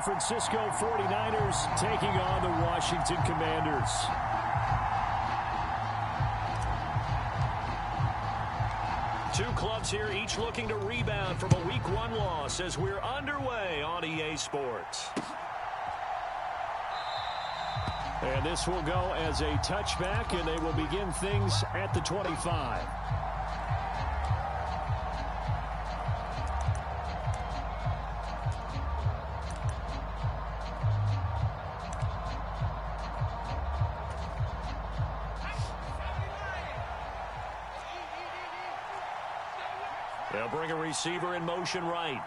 Francisco 49ers taking on the Washington Commanders. Two clubs here, each looking to rebound from a Week 1 loss as we're underway on EA Sports. And this will go as a touchback, and they will begin things at the 25. They'll bring a receiver in motion right.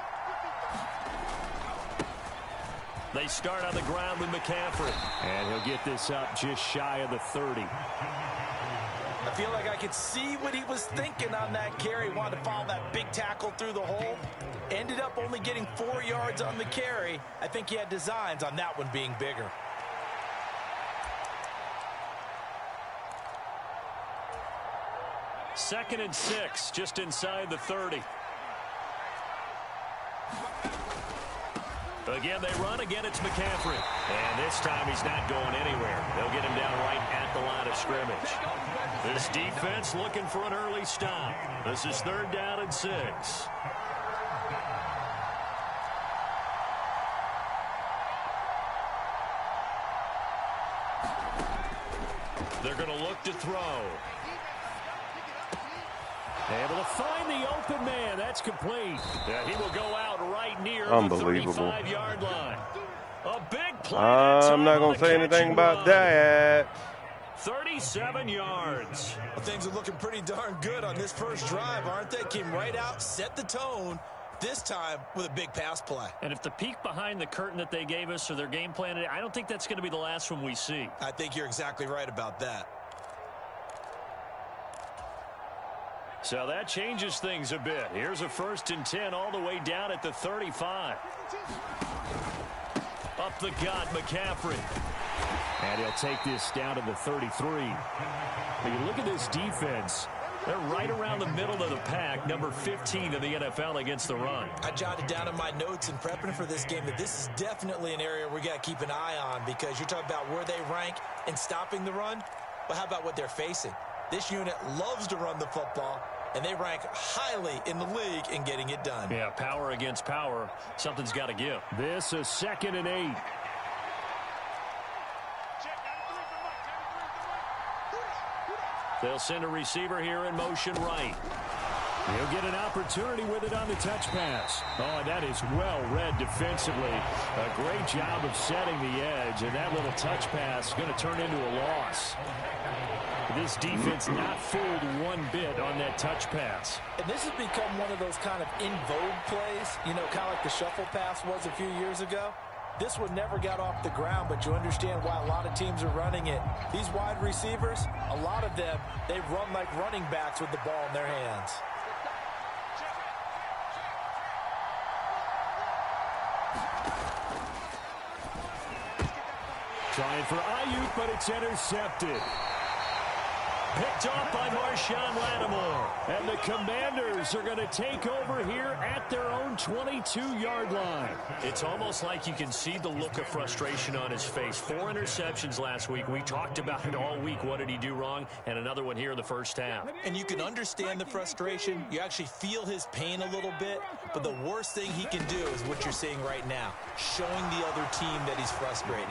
They start on the ground with McCaffrey. And he'll get this up just shy of the 30. I feel like I could see what he was thinking on that carry. Wanted to follow that big tackle through the hole. Ended up only getting 4 yards on the carry. I think he had designs on that one being bigger. Second and 6, just inside the 30. Again, they run. Again, it's McCaffrey. And this time he's not going anywhere. They'll get him down right at the line of scrimmage. This defense looking for an early stop. This is 3rd down and 6. They're going to look to throw. Able to find the open man. That's complete. He will go out right near the 35-yard line. A big play. I'm not going to say anything about that. 37 yards. Well, things are looking pretty darn good on this first drive, aren't they? Came right out, set the tone, this time with a big pass play. And if the peek behind the curtain that they gave us or their game plan, I don't think that's going to be the last one we see. I think you're exactly right about that. So that changes things a bit. Here's a 1st and 10 all the way down at the 35. Up the gut, McCaffrey. And he'll take this down to the 33. When you look at this defense, they're right around the middle of the pack, number 15 in the NFL against the run. I jotted down in my notes in prepping for this game that this is definitely an area we got to keep an eye on, because you're talking about where they rank in stopping the run. But how about what they're facing? This unit loves to run the football, and they rank highly in the league in getting it done. Yeah, power against power. Something's got to give. This is 2nd and 8. They'll send a receiver here in motion right. He'll get an opportunity with it on the touch pass. Oh, that is well read defensively. A great job of setting the edge, and that little touch pass is going to turn into a loss. This defense not fooled one bit on that touch pass. And this has become one of those kind of in vogue plays, you know, kind of like the shuffle pass was a few years ago. This one never got off the ground, but you understand why a lot of teams are running it. These wide receivers, a lot of them, they run like running backs with the ball in their hands. Trying for Ayuk, but it's intercepted. Picked off by Martian Lattimore. And the Commanders are going to take over here at their own 22-yard line. It's almost like you can see the look of frustration on his face. 4 interceptions last week. We talked about it all week. What did he do wrong? And another one here in the first half. And you can understand the frustration. You actually feel his pain a little bit. But the worst thing he can do is what you're seeing right now, showing the other team that he's frustrated.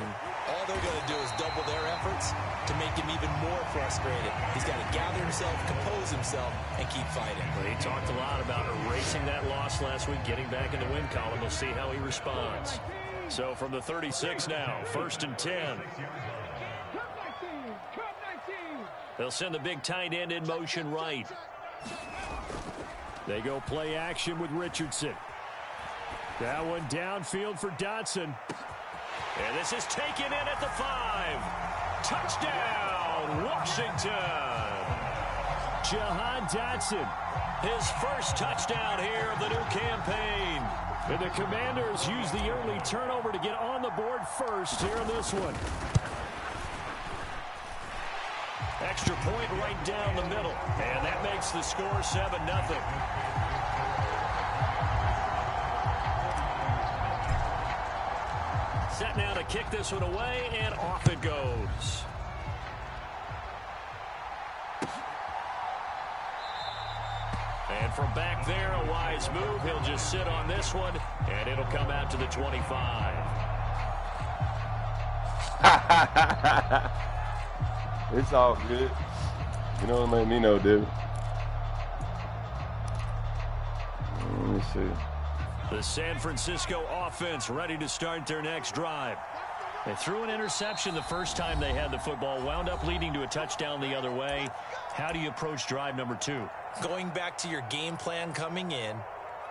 All they're going to do is double their efforts to make him even more frustrated. He's got to gather himself, compose himself, and keep fighting. Well, he talked a lot about erasing that loss last week, getting back in the win column. We'll see how he responds. So from the 36 now, 1st and 10. They'll send the big tight end in motion right. They go play action with Richardson. That one downfield for Dotson. And this is taken in at the 5. Touchdown, Washington. Jahan Dotson, his first touchdown here of the new campaign. And the Commanders use the early turnover to get on the board first here in this one. Extra point right down the middle. And that makes the score 7-0. Set now to kick this one away, and off it goes. And from back there, a wise move. He'll just sit on this one, and it'll come out to the 25. It's all good. You know what made me know, dude? Let me see. The San Francisco offense ready to start their next drive. They threw an interception the first time they had the football, wound up leading to a touchdown the other way. How do you approach drive number 2? Going back to your game plan coming in,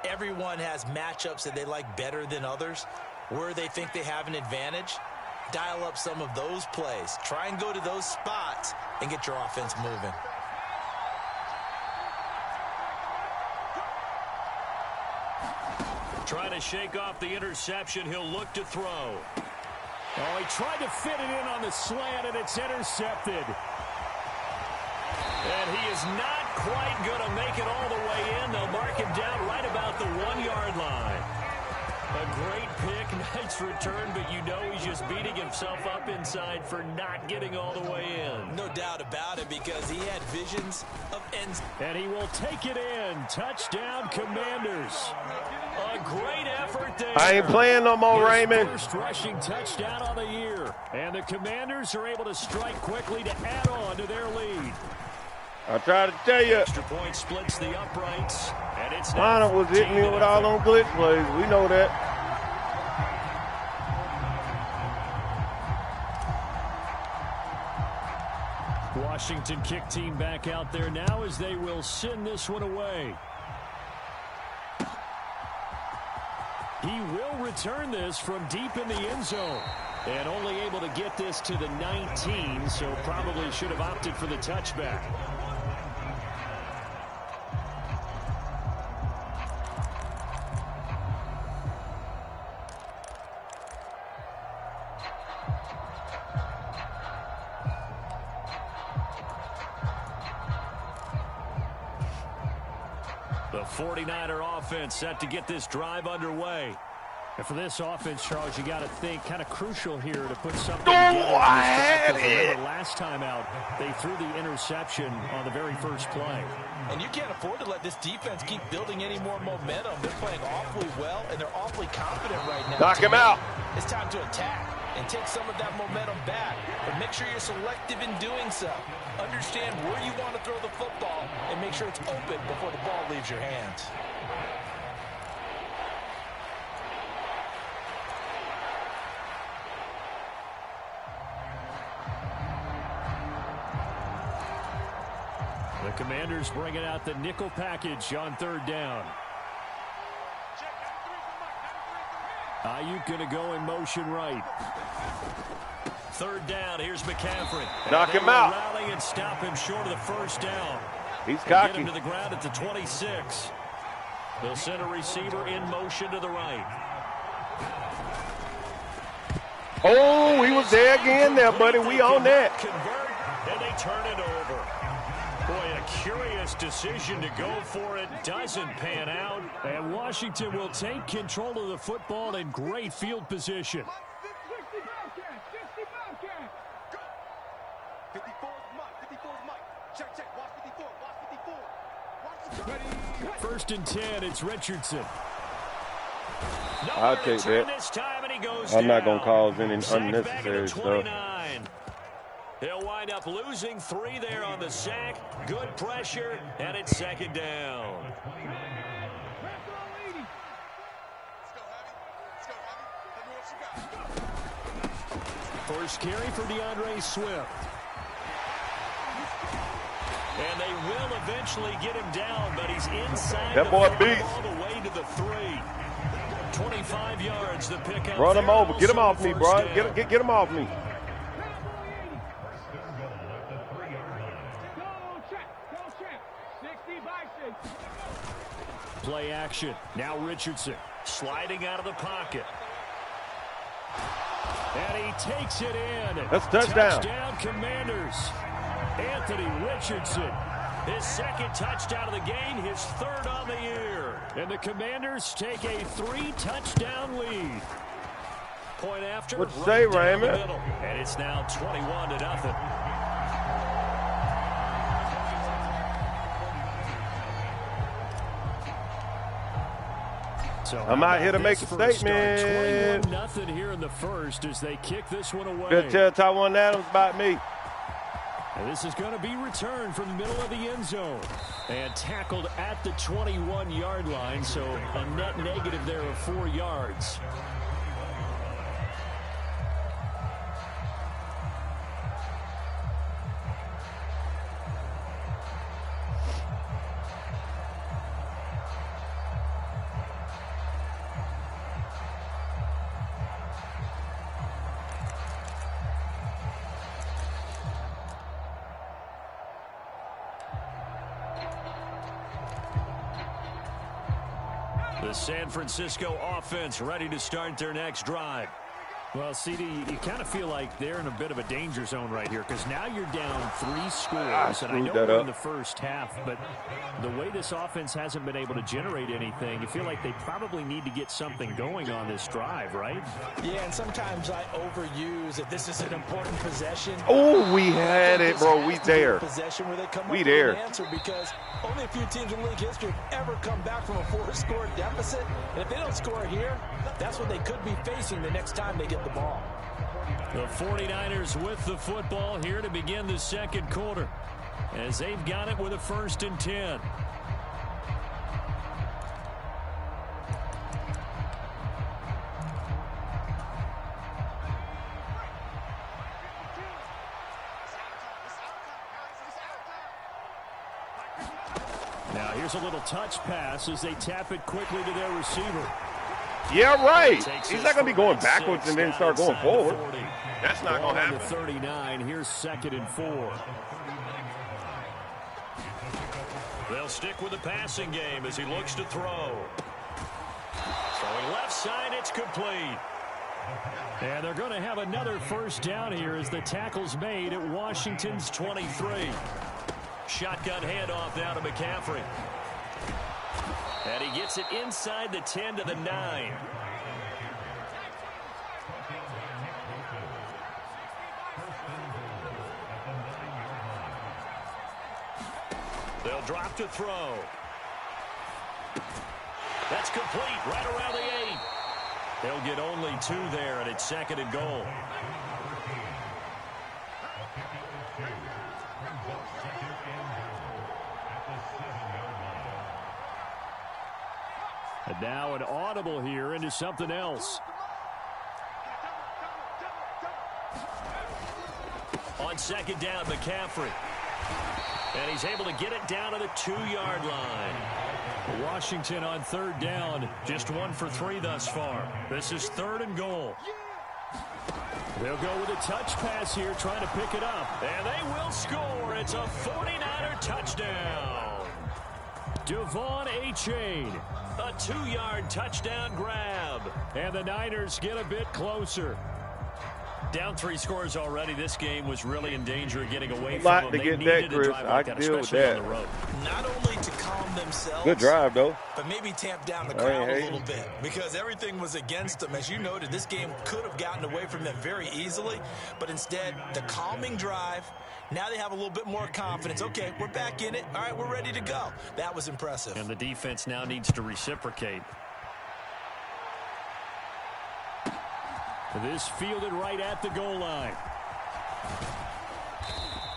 everyone has matchups that they like better than others. Where they think they have an advantage, dial up some of those plays. Try and go to those spots and get your offense moving. Trying to shake off the interception. He'll look to throw. Oh, he tried to fit it in on the slant, and it's intercepted. And he is not quite going to make it all the way in. They'll mark him down right about the 1-yard line. A great pick, nice return, but you know he's just beating himself up inside for not getting all the way in. No doubt about it, because he had visions of ends. And he will take it in. Touchdown, Commanders. A great effort there. I ain't playing no more, His Raymond. first rushing touchdown of the year. And the Commanders are able to strike quickly to add on to their lead. I tried to tell you. Extra point splits the uprights. And it's Lionel was hitting me with all them glitch plays. We know that. Washington kick team back out there now as they will send this one away. He will return this from deep in the end zone. And only able to get this to the 19, so probably should have opted for the touchback. The 49er offense set to get this drive underway. And for this offense, Charles, you got to think kind of crucial here to put something together. I had it. Last time out, they threw the interception on the very first play. And you can't afford to let this defense keep building any more momentum. They're playing awfully well, and they're awfully confident right now. Knock him out. It's time to attack and take some of that momentum back. But make sure you're selective in doing so. Understand where you want to throw the football and make sure it's open before the ball leaves your hands. The Commanders bringing out the nickel package on 3rd down. Ayuk going to go in motion right. 3rd down. Here's McCaffrey. Knock him out. Rally and stop him short of the first down. He's Get cocky. him to the ground at the 26. They'll send a receiver in motion to the right. Oh, he was there again there, buddy. We on that. Convert, and they turn it over. Boy, a curious decision to go for it. Doesn't pan out. And Washington will take control of the football in great field position. First and 10, it's Richardson. I'll take that. This time, and he goes I'm not going down. to cause any Sacked back at unnecessary the stuff. 29. He'll wind up losing 3 there on the sack. Good pressure, and it's 2nd down. First carry for DeAndre Swift. And they will eventually get him down, but he's inside. That boy beats. All the way to the 3. 25 yards to pick up. Run him over. Get him Also off me, first bro. down. Get him off me. Play action. Now Richardson sliding out of the pocket. And he takes it in. That's a touchdown. Touchdown, Commanders. Anthony Richardson. His 2nd touchdown of the game, his 3rd on the year. And the Commanders take a 3-touchdown lead. Point after. What you say, Raymond? And it's now 21-0. So I'm out here to make a statement. 21-0 here in the first as they kick this one away. Good tell Tyrone Adams about me. And this is going to be returned from the middle of the end zone. And tackled at the 21-yard line, so a net negative there of 4 yards. The San Francisco offense ready to start their next drive. Well, CD, you kind of feel like they're in a bit of a danger zone right here because now you're down 3 scores. And I know we're in the first half, but the way this offense hasn't been able to generate anything, you feel like they probably need to get something going on this drive, right? Yeah, and sometimes I overuse it. This is an important possession. Oh, we had it, bro. We there. Possession where they come we up there. with an answer because only a few teams in league history have ever come back from a 4-score deficit. And if they don't score here, that's what they could be facing the next time they get the ball. The 49ers with the football here to begin the second quarter as they've got it with a 1st and 10. Now here's a little touch pass as they tap it quickly to their receiver. Yeah, right. He's not going to be going backwards and then start going forward. That's not going to happen. 39. Here's 2nd and 4. They'll stick with the passing game as he looks to throw. Throwing left side, it's complete. And they're going to have another 1st down here as the tackle's made at Washington's 23. Shotgun handoff now to McCaffrey. And he gets it inside the 10 to the 9. They'll drop to throw. That's complete right around the 8. They'll get only 2 there, and it's 2nd and goal. And now an audible here into something else. On 2nd down, McCaffrey. And he's able to get it down to the 2-yard line. Washington on 3rd down, just 1 for 3 thus far. This is 3rd and goal. They'll go with a touch pass here, trying to pick it up. And they will score. It's a 49er touchdown. Devon Achane. A 2-yard touchdown grab. And the Niners get a bit closer. Down 3 scores already. This game was really in danger of getting away from them. To get that, Chris. I can deal with that. Not only to calm themselves. Good drive, though. But maybe tamp down the crowd a little bit. Because everything was against them. As you noted, this game could have gotten away from them very easily. But instead, the calming drive. Now they have a little bit more confidence. Okay, we're back in it. All right, we're ready to go. That was impressive. And the defense now needs to reciprocate. This fielded right at the goal line.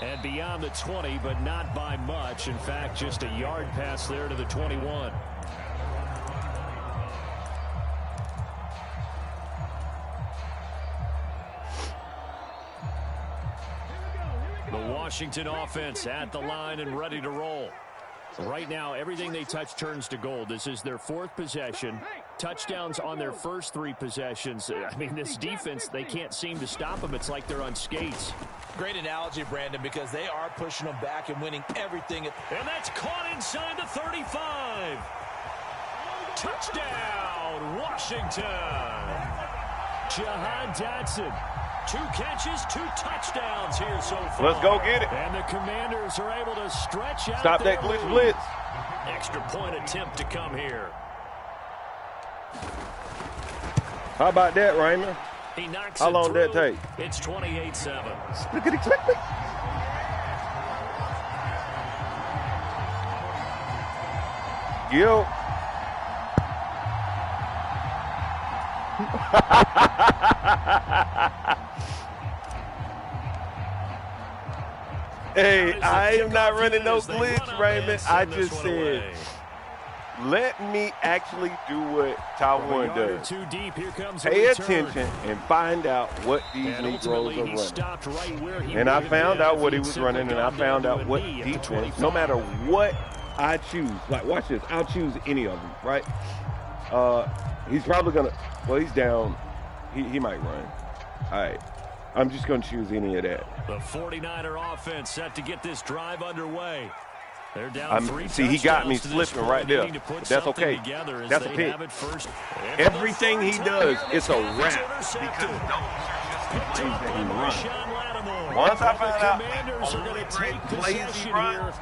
And beyond the 20, but not by much. In fact, just a yard pass there to the 21. The Washington offense at the line and ready to roll. Right now, everything they touch turns to gold. This is their 4th possession. Touchdowns on their first 3 possessions. I mean, this defense, they can't seem to stop them. It's like they're on skates. Great analogy, Brandon, because they are pushing them back and winning everything. And that's caught inside the 35. Touchdown, Washington. Jahan Dotson. 2 catches, 2 touchdowns here so far. Let's go get it. And the Commanders are able to stretch out. Stop that blitz. Extra point attempt to come here. How about that, Raymond? He knocks How long did that take? It's 28-7. Yo. Hey, I am not running no glitch, Raymond. I just said, let me actually do what Taiwan does. Pay attention and find out what these Negroes are running. And I found out what he was running, and I found out what defense, no matter what I choose. Like, watch this. I'll choose any of them, right? He's probably going to, well, he's down. He might run. All right. I'm just going to choose any of that. The 49er offense set to get this drive underway. They're down 3 see, he got me slipping right there. But that's okay. That's a pick. Everything he does, it's a wrap. Because those plays that he runs. Once I find out only plays he runs,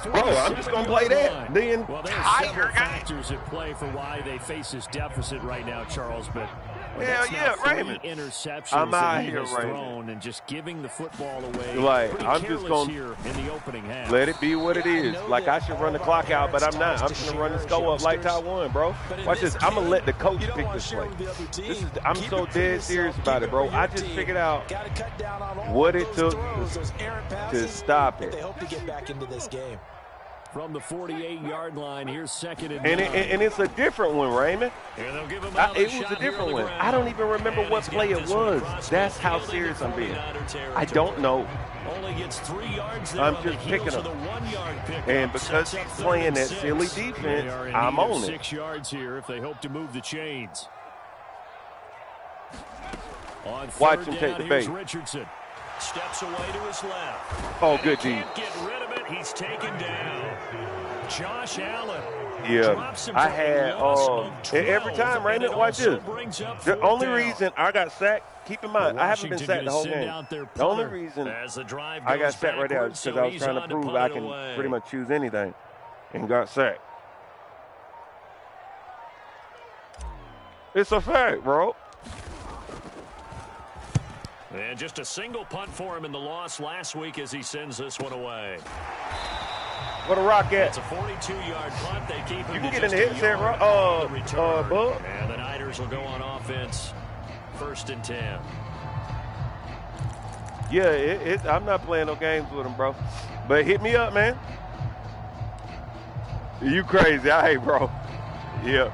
bro, I'm just going to play that. Then Tiger factors at play for why they face this deficit right now, Charles, but hell yeah, Raymond. I'm out here, Raymond. And just giving the football away. Like, I'm just going to in the opening half. Let it be what it is. Like, I should run the clock out, but I'm not. I'm just going to run the score up like Taiwan, bro. Watch this. I'm going to let the coach pick this play. I'm so dead serious about it, bro. I just figured out what it took to stop it. They hope to get back into this game. From the 48-yard line, here's second and 9. And it's a different one, Raymond. It was a different one. I don't even remember what play it was. That's how serious I'm being. I don't know. I'm just picking up. And because he's playing that silly defense, I'm on it. 6 yards here if they hope to move the chains. Watch him take the bait. Richardson steps away to his left. Oh, good D. Get rid of it. He's taken down. Josh Allen. Yeah, I had every time, Raymond, watch this. The only reason I got sacked, keep in mind, I haven't been sacked the whole game. The only reason I got sacked right there is because I was trying to prove I can pretty much choose anything and got sacked. It's a fact, bro. And just a single punt for him in the loss last week as he sends this one away. What a rock at. It's a 42-yard punt. They keep him. You can get in the headset, Bub. And the Niners will go on offense. 1st and 10. Yeah, I'm not playing no games with him, bro. But hit me up, man. You crazy. Hey, bro. Yeah.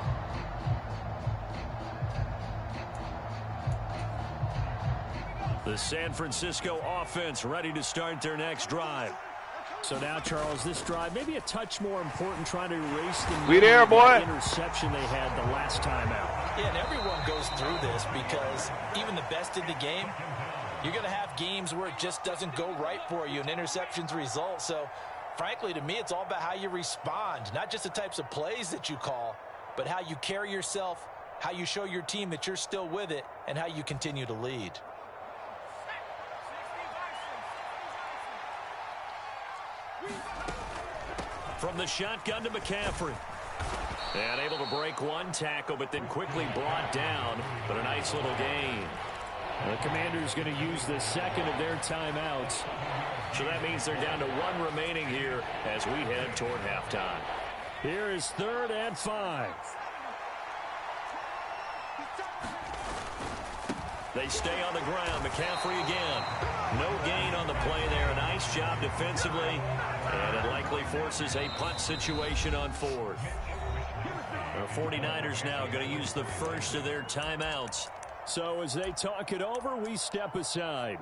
The San Francisco offense ready to start their next drive. So now, Charles, this drive maybe a touch more important, trying to erase the interception they had the last time out. Yeah, and everyone goes through this because even the best in the game, you're going to have games where it just doesn't go right for you and interceptions result. So, frankly, to me, it's all about how you respond, not just the types of plays that you call, but how you carry yourself, how you show your team that you're still with it, and how you continue to lead. From the shotgun to McCaffrey. And able to break one tackle, but then quickly brought down. But a nice little gain. The Commanders going to use the second of their timeouts. So that means they're down to 1 remaining here as we head toward halftime. Here is 3rd and 5. They stay on the ground. McCaffrey again. No gain on the play there. A nice job defensively. And it likely forces a punt situation on 4th. The 49ers now going to use the first of their timeouts. So as they talk it over, we step aside.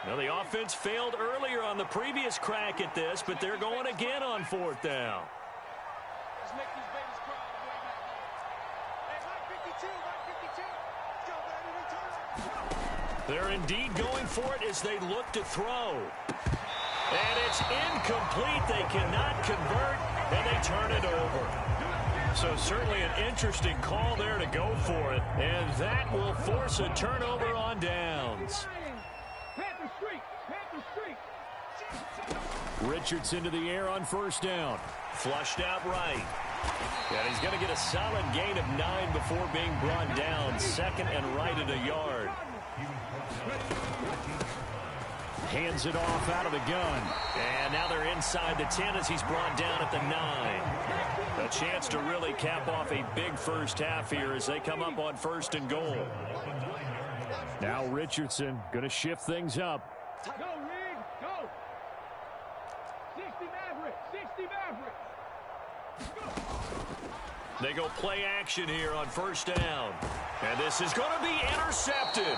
Now the offense failed earlier on the previous crack at this, but they're going again on 4th down. They're indeed going for it as they look to throw. And it's incomplete. They cannot convert, and they turn it over. So certainly an interesting call there to go for it. And that will force a turnover on downs. Richardson to the air on 1st down. Flushed out right. And he's going to get a solid gain of 9 before being brought down. 2nd and right at a yard. Hands it off out of the gun. And now they're inside the 10 as he's brought down at the 9. A chance to really cap off a big first half here as they come up on 1st and goal. Now Richardson going to shift things up. Go, Reed, go. 60 Maverick, 60 Maverick. They go play action here on 1st down. And this is going to be intercepted.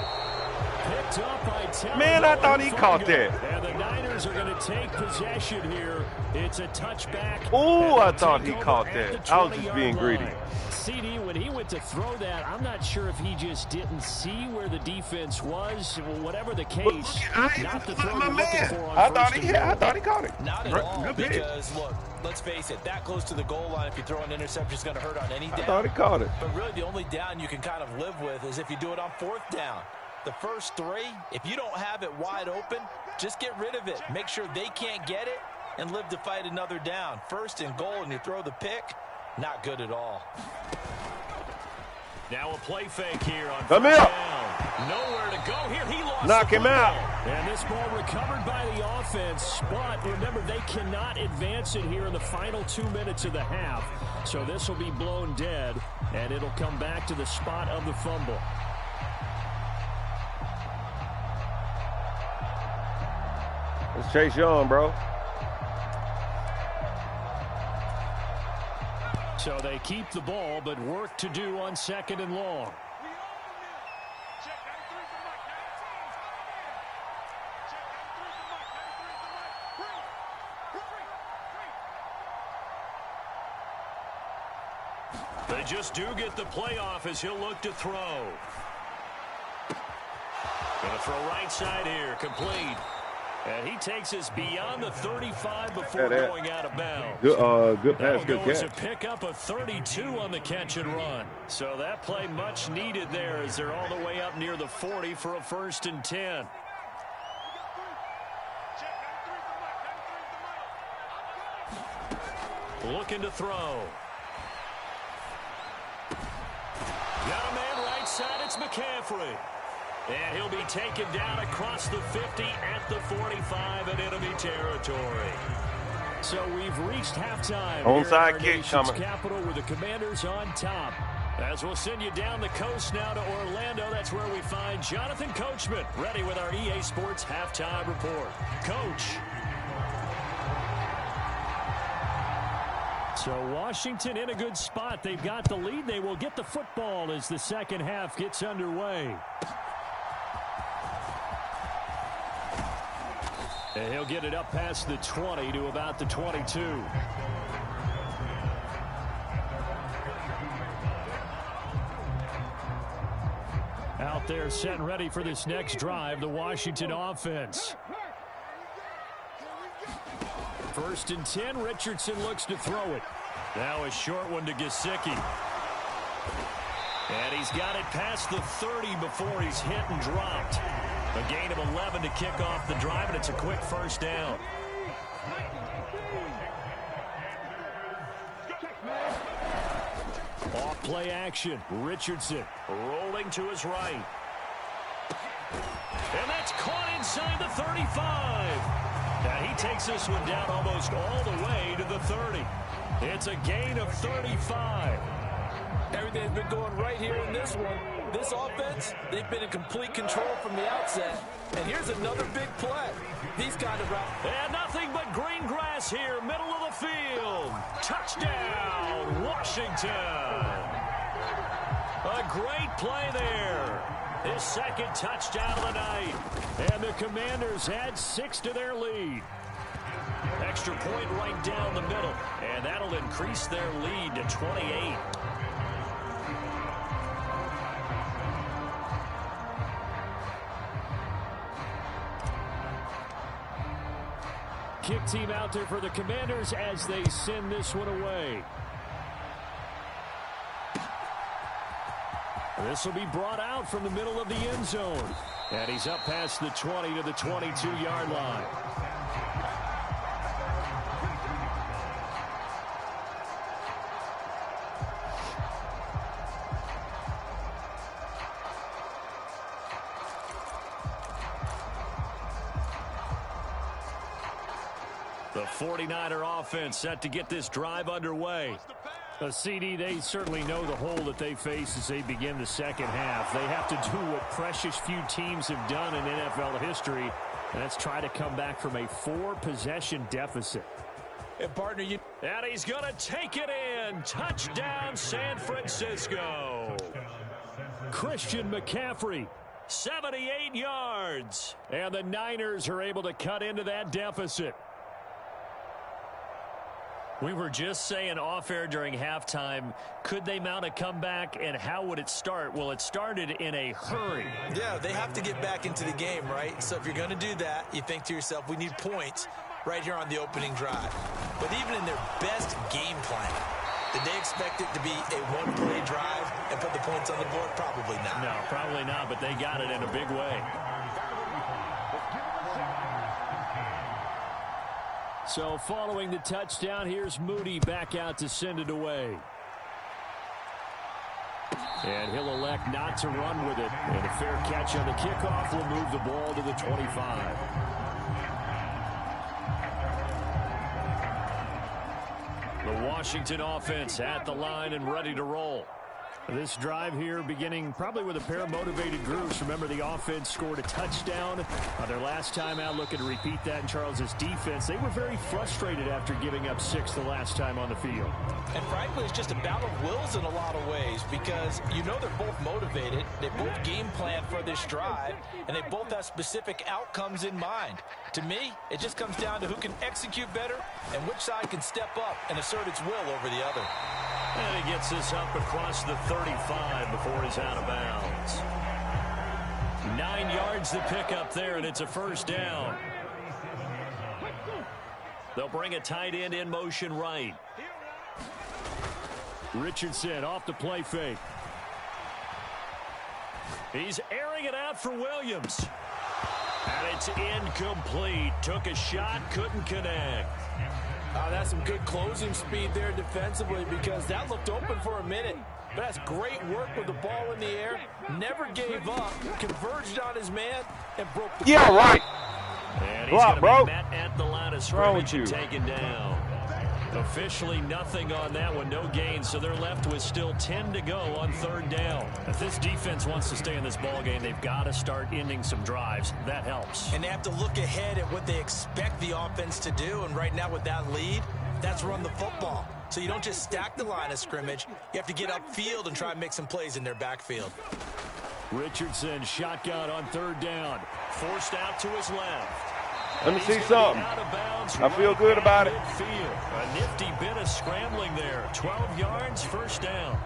Picked up by Man, I thought he caught that. And the Niners are going to take possession here. It's a touchback. Oh, I thought he caught that. I was just being greedy. CD, when he went to throw that, I'm not sure if he just didn't see where the defense was. Whatever the case, not the throw you're looking for on I thought he caught it. Not at all, because, look, let's face it, that close to the goal line, if you throw an interception, it's going to hurt on any down. I thought he caught it. But really, the only down you can kind of live with is if you do it on 4th down. The first 3, if you don't have it wide open, just get rid of it. Make sure they can't get it and live to fight another down. 1st and goal, and you throw the pick, not good at all. Now a play fake here on Come 1st here. down. Nowhere to go here. He lost Knock the him football. out. And this ball recovered by the offense. But remember, they cannot advance it here in the final 2 minutes of the half. So this will be blown dead, and it'll come back to the spot of the fumble. Let's chase Young, bro. So they keep the ball, but work to do on 2nd and long. They just do get the playoff as he'll look to throw. Going to throw right side here, complete. And he takes us beyond the 35 before going out of bounds. Good pass, good catch. A pickup of 32 on the catch and run. So that play much needed there as they're all the way up near the 40 for a 1st and 10. Looking to throw. Got a man right side, it's McCaffrey. And he'll be taken down across the 50 at the 45 in enemy territory. So we've reached halftime. Onside kick coming. Capital with the Commanders on top. As we'll send you down the coast now to Orlando, that's where we find Jonathan Coachman, ready with our EA Sports halftime report. Coach. So Washington in a good spot. They've got the lead. They will get the football as the second half gets underway. And he'll get it up past the 20 to about the 22. Out there set and ready for this next drive, the Washington offense. 1st and 10, Richardson looks to throw it. Now a short one to Gesicki. And he's got it past the 30 before he's hit and dropped. A gain of 11 to kick off the drive, and it's a quick 1st down. Off play action. Richardson rolling to his right. And that's caught inside the 35. Now he takes this one down almost all the way to the 30. It's a gain of 35. Everything's been going right here in this one. This offense, they've been in complete control from the outset. And here's another big play. These kind of routes. And nothing but green grass here, middle of the field. Touchdown, Washington. A great play there. His 2nd touchdown of the night. And the Commanders add 6 to their lead. Extra point right down the middle. And that'll increase their lead to 28. Kick team out there for the Commanders as they send this one away. This will be brought out from the middle of the end zone. And he's up past the 20 to the 22-yard line. The 49er offense set to get this drive underway. A CD, they certainly know the hole that they face as they begin the second half. They have to do what precious few teams have done in NFL history, and that's try to come back from a 4-possession deficit. And partner, and he's going to take it in. Touchdown, San Francisco. Christian McCaffrey, 78 yards. And the Niners are able to cut into that deficit. We were just saying off-air during halftime, could they mount a comeback, and how would it start? Well, it started in a hurry. Yeah, they have to get back into the game, right? So if you're going to do that, you think to yourself, we need points right here on the opening drive. But even in their best game plan, did they expect it to be a one-play drive and put the points on the board? Probably not. No, probably not, but they got it in a big way. So following the touchdown, here's Moody back out to send it away. And he'll elect not to run with it. And a fair catch on the kickoff will move the ball to the 25. The Washington offense at the line and ready to roll. This drive here beginning probably with a pair of motivated groups. Remember, the offense scored a touchdown on their last time out, looking to repeat that in Charles's defense. They were very frustrated after giving up 6 the last time on the field. And frankly, it's just a battle of wills in a lot of ways because you know they're both motivated. They both game plan for this drive, and they both have specific outcomes in mind. To me, it just comes down to who can execute better and which side can step up and assert its will over the other. And he gets this up across the 35 before he's out of bounds. 9 yards to pick up there, and it's a first down. They'll bring a tight end in motion right. Richardson off the play fake. He's airing it out for Williams. And it's incomplete. Took a shot, couldn't connect. Oh, that's some good closing speed there defensively because that looked open for a minute. But that's great work with the ball in the air. Never gave up. Converged on his man and broke the Yeah, ball. right. And he's going to be met at the line of scrimmage and taken down. Officially nothing on that one, no gain, so they're left with still 10 to go on third down. If this defense wants to stay in this ball game, they've got to start ending some drives. That helps. And they have to look ahead at what they expect the offense to do, and right now with that lead, that's run the football. So you don't just stack the line of scrimmage. You have to get upfield and try and make some plays in their backfield. Richardson shotgun on third down. Forced out to his left. Let me see something. I feel good about it. A nifty bit of scrambling there. 12 yards, first down.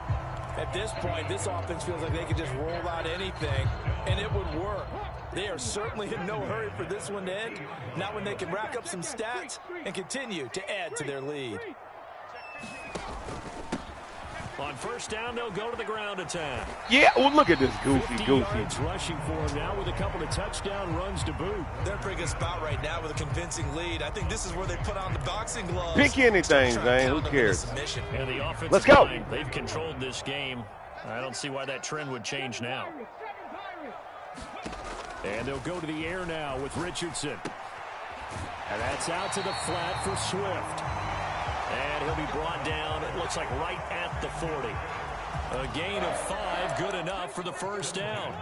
At this point, this offense feels like they could just roll out anything, and it would work. They are certainly in no hurry for this one to end. Not when they can rack up some stats and continue to add to their lead. On first down, they'll go to the ground attack. Yeah, well, look at this goofy. Yards rushing for him now with a couple of touchdown runs to boot. They're in a pretty good spot right now with a convincing lead. I think this is where they put on the boxing gloves. Pick anything, Zane. Who cares? And the offensive Let's go. line, they've controlled this game. I don't see why that trend would change now. And they'll go to the air now with Richardson. And that's out to the flat for Swift. And he'll be brought down, it looks like right at the 40. A gain of 5, good enough for the first down.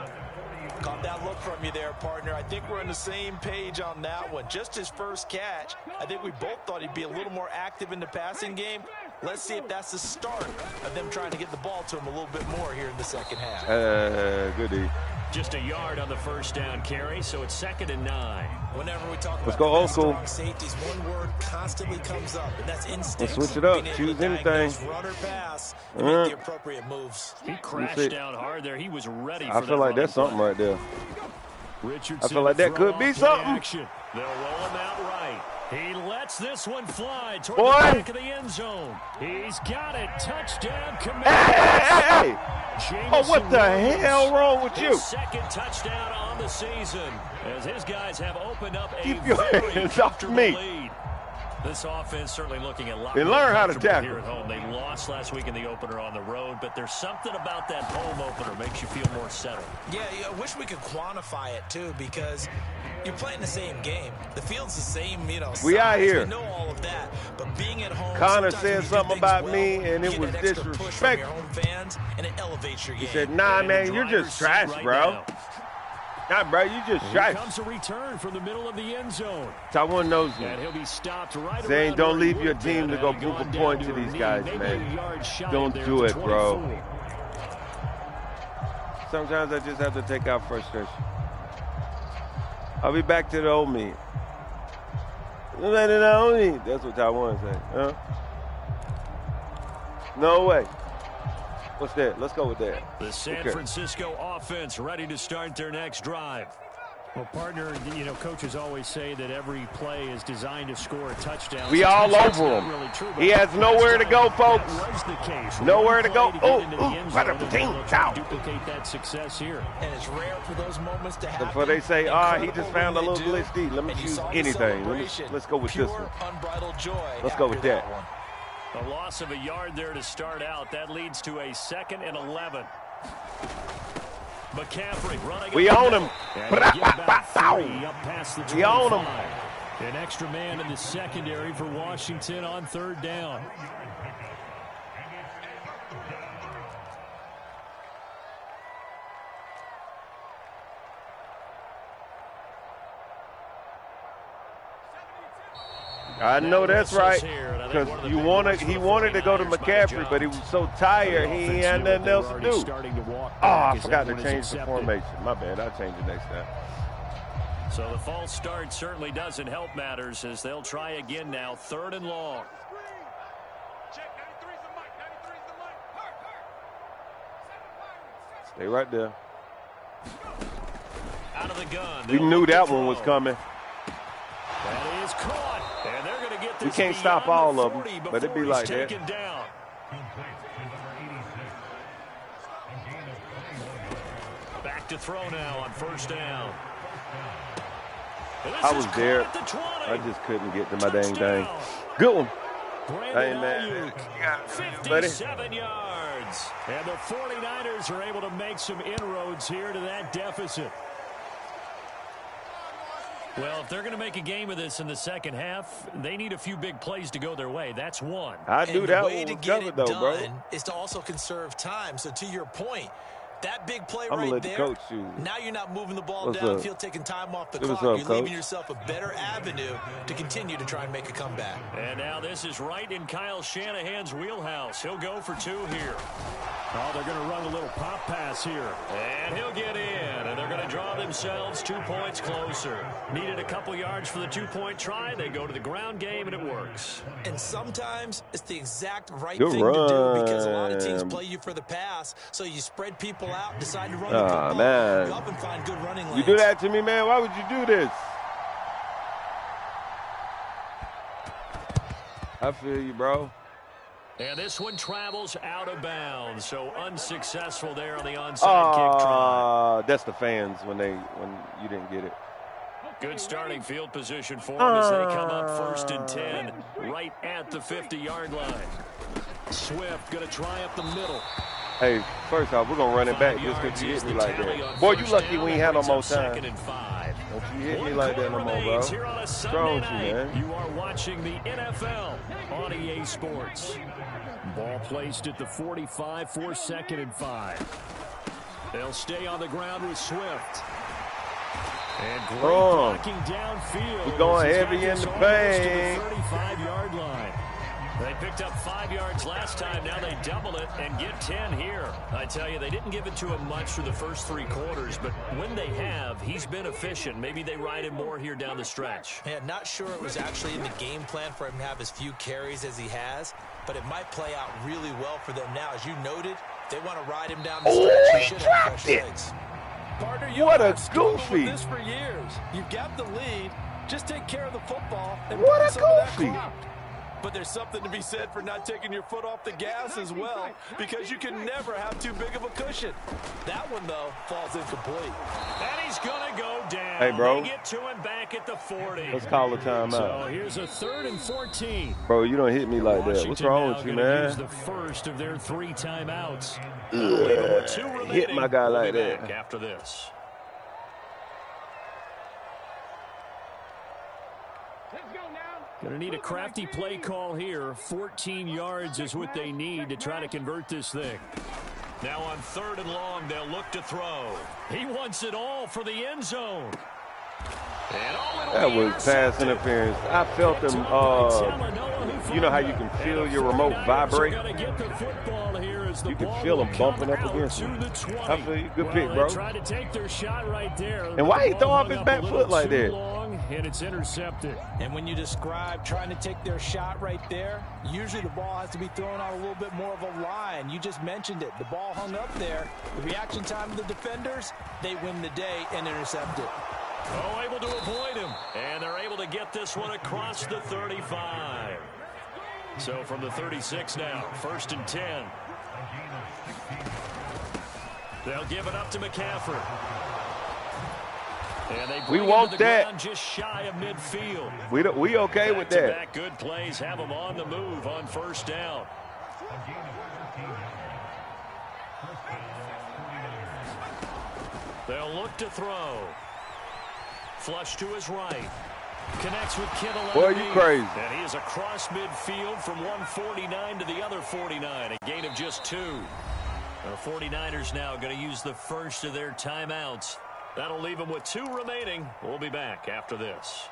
Caught that look from you there, partner. I think we're on the same page on that one. Just his first catch. I think we both thought he'd be a little more active in the passing game. Let's see if that's the start of them trying to get the ball to him a little bit more here in the second half. Good D. Just a yard on the first down carry, so it's 2nd and 9. Whenever we talk Let's about go old school. strong safeties, one word constantly comes up, and that's instinct. Let's switch it up. Choose anything. Run or pass and make the appropriate moves. He crashed down hard there. He was ready for that. I feel like that's something right there. Richardson, I feel like that could be something. Action. They'll roll him out right. He lets this one fly toward the back of the end zone. He's got it. Touchdown, Commander. Hey! Oh, what the hell wrong with you? His second touchdown on the season as his guys have opened up a Keep your very hands off comfortable me. lead. This offense certainly looking a lot They more learn how to comfortable tackle. here at home. They lost last week in the opener on the road, but there's something about that home opener It makes you feel more settled. Yeah, I wish we could quantify it, too, because you're playing the same game. The field's the same, you know. We out here. We know all of that. But being at home, Connor said something about me, and it was disrespectful. Home fans, and it elevates your game. He said, nah, man, you're just trash, bro. Nah, bro, you just trash. Here comes a return from the middle of the end zone. Taiwan knows you. And he'll be stopped right saying don't leave your team to go prove prove a point to these guys, man. Don't do it, bro. Sometimes I just have to take out frustration. I'll be back to the old me. That's what Taiwan said. Huh? No way. What's that? Let's go with that. The San Francisco offense ready to start their next drive. Well, partner, you know, coaches always say that every play is designed to score a touchdown. We all over him. Really true, he has nowhere to go, folks. That was the case. Nowhere to go. Duplicate that success here. And it's rare for those moments to happen. Before they say, he just found a little glitch D. Let me choose anything. Let's go with this one. Unbridled joy. Let's go with that. A loss of a yard there to start out. That leads to a 2nd and 11. McCaffrey running. We own him. We own him. An extra man in the secondary for Washington on 3rd down. I know that's right, because he wanted to go to McCaffrey, but he was so tired he had nothing else to do. I forgot to change the formation. My bad. I'll change it next time. So the false start certainly doesn't help matters as they'll try again now. 3rd and long. Stay right there. Out of the gun. We knew that one was coming. That is caught. And they're going to get this. We can't stop all of them, but it'd be like that. Down. Back to throw now on 1st down. I was there. I just couldn't get to my dang thing. Good one. Hey, man. 57 yards. And the 49ers are able to make some inroads here to that deficit. Well, if they're going to make a game of this in the second half, they need a few big plays to go their way. That's one. I do that one. The way to get it done is to also conserve time. So to your point, that big play right there, now you're not moving the ball downfield, taking time off the clock. You're leaving yourself a better avenue to continue to try and make a comeback. And now this is right in Kyle Shanahan's wheelhouse. He'll go for 2 here. Oh, they're going to run a little pop pass here. And he'll get in. And they're going to draw themselves 2 points closer. Needed a couple yards for the 2-point try. They go to the ground game, and it works. And sometimes it's the exact right thing to do because a lot of teams play you for the pass. So you spread people out, decide to run the football. Man. You up and find good running lanes. You do that to me, man. Why would you do this? I feel you, bro. And this one travels out of bounds, so unsuccessful there on the onside kick try. That's the fans when you didn't get it. Good starting field position for them as they come up 1st and 10, right at the 50-yard line. Swift going to try up the middle. Hey, first off, we're going to run it back just because you hit me like that. Boy, you lucky we ain't had no more time. Don't you hit me like that no more, bro. Strong you, man. You are watching the NFL on EA Sports. Ball placed at the 45 for 2nd and 5. They'll stay on the ground with Swift. And great blocking downfield. We're going heavy in the paint. 35-yard line. They picked up 5 yards last time. Now they double it and get 10 here. I tell you, they didn't give it to him much for the first 3 quarters, but when they have, he's been efficient. Maybe they ride him more here down the stretch. Yeah, not sure it was actually in the game plan for him to have as few carries as he has, but it might play out really well for them now. As you noted, they want to ride him down the stretch. He dropped it. Partner, what a goofy. This for years. You've got the lead. Just take care of the football. And what a goofy. But there's something to be said for not taking your foot off the gas as well, because you can never have too big of a cushion. That one, though, falls incomplete. And he's going to go down. Hey, bro. They get to him back at the 40. Let's call a timeout. So here's a 3rd and 14. Bro, you don't hit me like that. What's wrong with you, man? Use the first of their 3 timeouts. Hit my guy like that. After this. Going to need a crafty play call here. 14 yards is what they need to try to convert this thing. Now on 3rd and long, they'll look to throw. He wants it all for the end zone. That was pass interference. I felt him, you know how you can feel your remote vibrate? You can feel him bumping up against you. I feel you. Good pick, bro. And why he throw off his back foot like that? And it's intercepted. And when you describe trying to take their shot right there, usually the ball has to be thrown out a little bit more of a line. You just mentioned it. The ball hung up there. The reaction time of the defenders, they win the day and intercept it. Oh, able to avoid him. And they're able to get this one across the 35. So from the 36 now, 1st and 10. They'll give it up to McCaffrey. And they we want that. Just shy of midfield. We okay with that. Back good plays have them on the move on 1st down. They'll look to throw. Flush to his right. Connects with Kittle. Boy, you crazy. And he is across midfield from 149 to the other 49. A gain of just 2. The 49ers now going to use the first of their timeouts. That'll leave them with 2 remaining. We'll be back after this.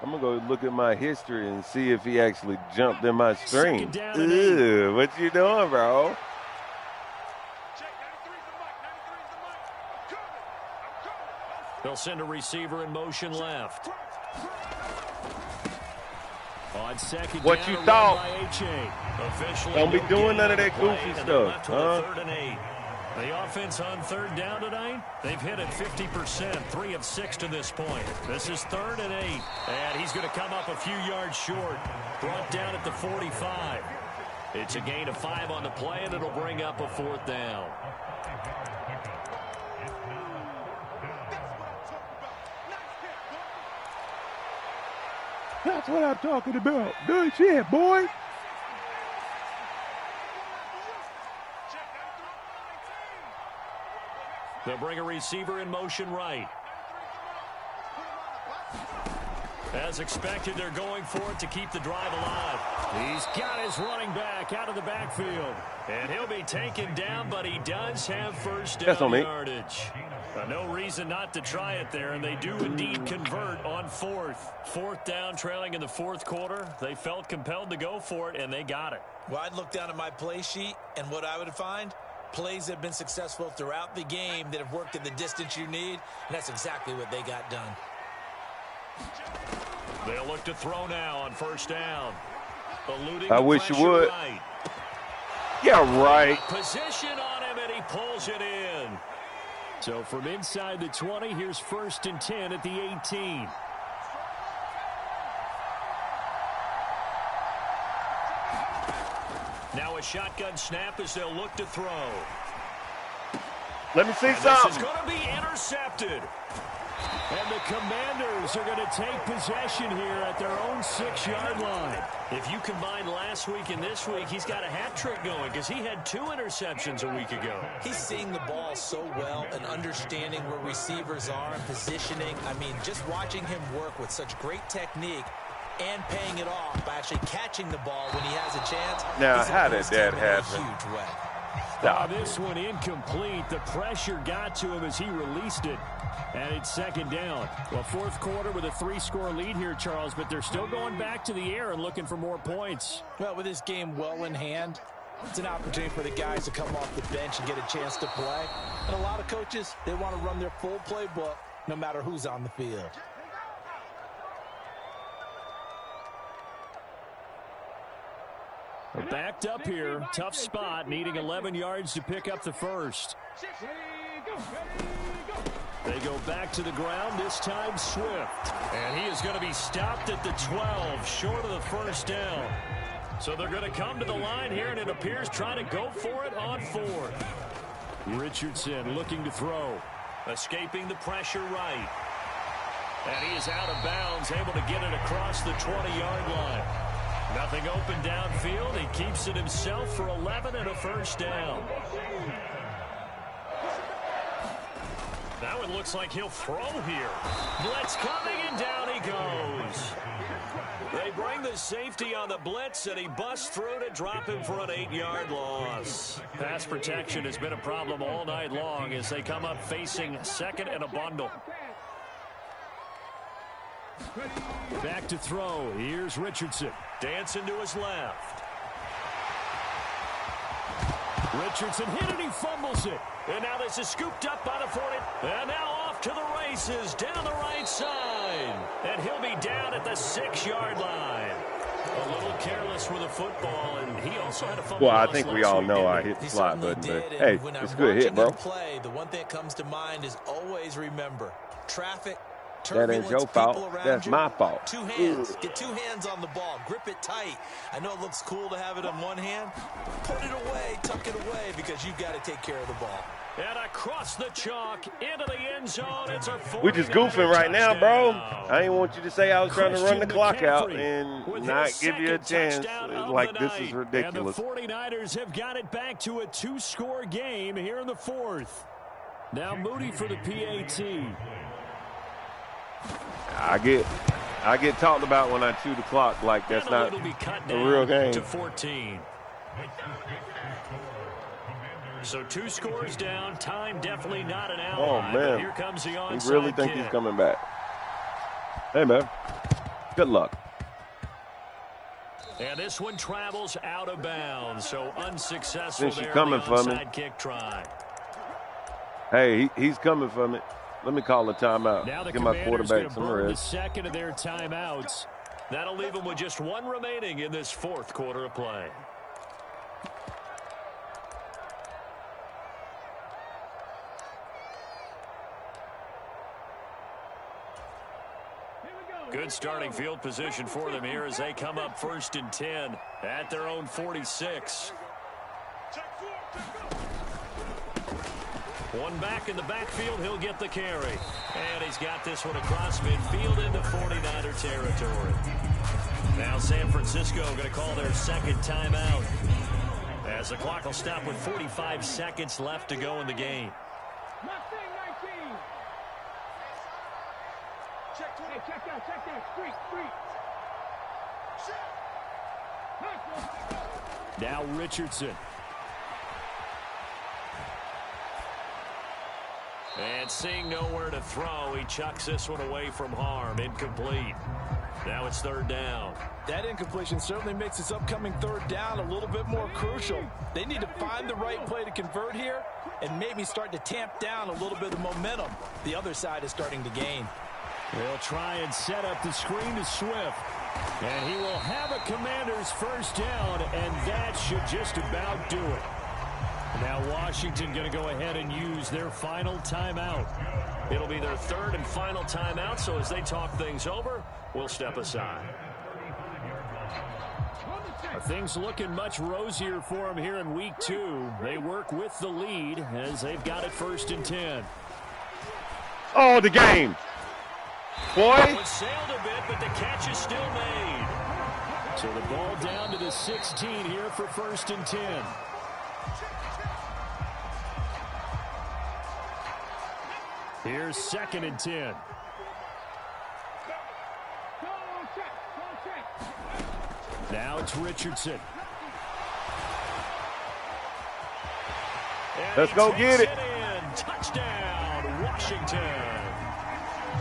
I'm going to go look at my history and see if he actually jumped in my stream. Ew, what you doing, bro? They'll send a receiver in motion left. On 2nd what down, you thought? Don't be doing none of that goofy stuff. Huh? 3rd and 8. The offense on 3rd down tonight, they've hit it 50%, 3 of 6 to this point. This is 3rd and 8. And he's going to come up a few yards short. Brought down at the 45. It's a gain of 5 on the play, and it'll bring up a 4th down. That's what I'm talking about. Good shit, boy. They'll bring a receiver in motion right. As expected, they're going for it to keep the drive alive. He's got his running back out of the backfield. And he'll be taken down, but he does have 1st down yardage. No reason not to try it there, and they do indeed convert on 4th. 4th down, trailing in the 4th quarter. They felt compelled to go for it, and they got it. Well, I'd look down at my play sheet, and what I would find, plays have been successful throughout the game that have worked in the distance you need, and that's exactly what they got done. They'll look to throw now on 1st down. Eluding I wish you would. Right. Yeah, right. Position on him, and he pulls it in. So from inside the 20, here's 1st and 10 at the 18. Now a shotgun snap as they'll look to throw. Let me see and something. This is going to be intercepted. And the Commanders are going to take possession here at their own 6-yard line. If you combine last week and this week, he's got a hat trick going because he had 2 interceptions a week ago. He's seeing the ball so well and understanding where receivers are and positioning. I mean, just watching him work with such great technique and paying it off by actually catching the ball when he has a chance. Now, how did that happen? Huge way. Stop. This one incomplete. The pressure got to him as he released it. And it's 2nd down. Well, 4th quarter with a 3-score lead here, Charles, but they're still going back to the air and looking for more points. Well, with this game well in hand, it's an opportunity for the guys to come off the bench and get a chance to play. And a lot of coaches, they want to run their full playbook no matter who's on the field. Backed up here. Tough spot, needing 11 yards to pick up the first. They go back to the ground, this time Swift. And he is going to be stopped at the 12, short of the first down. So they're going to come to the line here, and it appears trying to go for it on fourth. Richardson looking to throw. Escaping the pressure right. And he is out of bounds, able to get it across the 20-yard line. Nothing open downfield. He keeps it himself for 11 and a first down. Now it looks like he'll throw here. Blitz coming, and down he goes. They bring the safety on the blitz, and he busts through to drop him for an 8-yard loss. Pass protection has been a problem all night long as they come up facing second and a bundle. Back to throw. Here's Richardson. Dancing to his left. Richardson hit it. He fumbles it. And now this is scooped up by the 40. And now off to the races down the right side. And he'll be down at the 6-yard line. A little careless with the football, and he also had a fumble. Well, I think we all know I hit the slide button, but hey, it's a good hit, bro. Play, the one thing that comes to mind is always remember traffic. That ain't your fault. That's my fault. Two hands. Get two hands on the ball. Grip it tight. I know it looks cool to have it on one hand. Put it away. Tuck it away because you've got to take care of the ball. And across the chalk into the end zone. It's a we just goofing right now, bro. I didn't want you to say I was trying to run the clock out and not give you a chance. Like, this is ridiculous. And the 49ers have got it back to a 2-score game here in the fourth. Now Moody for the PAT. I get talked about when I chew the clock like that's not a real game. To 14. So 2 scores down. Time definitely not an ally. Oh, man. Here comes the onside you really think kick. he's coming back? Hey, man. Good luck. And this one travels out of bounds. So unsuccessful Since there. Coming the for me. onside kick try. Hey, he's coming for me. Let me call a timeout. Now the Give my quarterback some burn the rest. second of their timeouts. That'll leave them with just one remaining in this fourth quarter of play. Good starting field position for them here as they come up 1st and 10 at their own 46. One back in the backfield, he'll get the carry. And he's got this one across midfield into 49er territory. Now San Francisco going to call their second timeout as the clock will stop with 45 seconds left to go in the game. Check that. Street. Now Richardson. And seeing nowhere to throw, he chucks this one away from harm. Incomplete. Now it's 3rd down. That incompletion certainly makes this upcoming 3rd down a little bit more crucial. They need to find the right play to convert here and maybe start to tamp down a little bit of momentum the other side is starting to gain. They'll try and set up the screen to Swift. And he will have a Commander's first down, and that should just about do it. Now Washington going to go ahead and use their final timeout. It'll be their 3rd and final timeout, so as they talk things over, we'll step aside. Are things looking much rosier for them here in week 2? They work with the lead as they've got it 1st and 10. Oh, the game. Boy. It sailed a bit, but the catch is still made. So the ball down to the 16 here for 1st and 10. Here's 2nd and 10. Now it's Richardson. And let's go get it. Touchdown, Washington.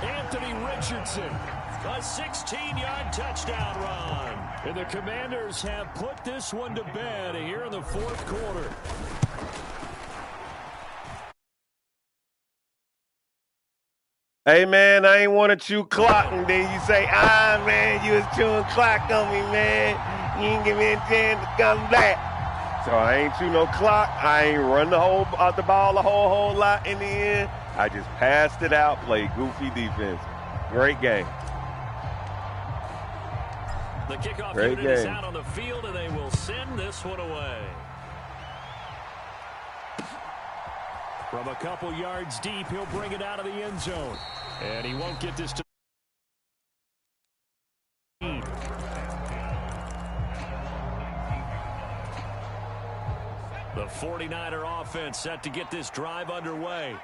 Anthony Richardson, a 16-yard touchdown run. And the Commanders have put this one to bed here in the 4th quarter. Hey, man, I ain't want to chew clock. And then you say, man, you was chewing clock on me, man. You ain't give me a chance to come back. So I ain't chew no clock. I ain't run the ball a whole lot in the end. I just passed it out, played goofy defense. Great game. The kickoff unit is out on the field, and they will send this one away. From a couple yards deep, he'll bring it out of the end zone. And he won't get this to the 49er offense set to get this drive underway.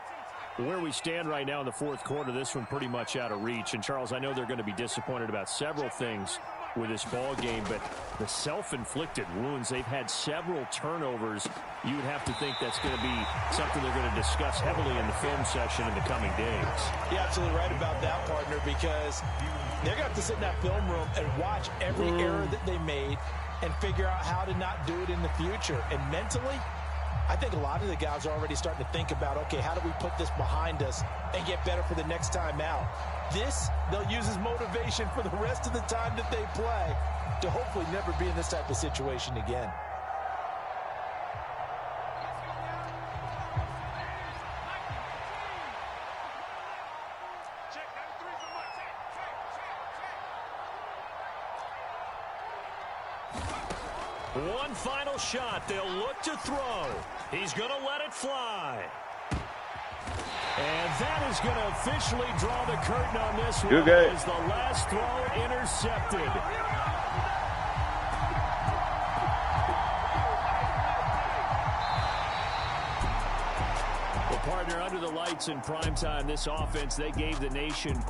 Where we stand right now in the fourth quarter, this one pretty much out of reach. And, Charles, I know they're going to be disappointed about several things with this ball game, but the self-inflicted wounds, they've had several turnovers. You would have to think that's going to be something they're going to discuss heavily in the film session in the coming days. You're absolutely right about that, partner, because they're going to have to sit in that film room and watch every error that they made and figure out how to not do it in the future. And mentally, I think a lot of the guys are already starting to think about, okay, how do we put this behind us and get better for the next time out? This, they'll use as motivation for the rest of the time that they play to hopefully never be in this type of situation again. One final shot. They'll look to throw. He's going to let it fly. And that is going to officially draw the curtain on this one. As the last throw intercepted. Well, partner, under the lights in primetime, this offense, they gave the nation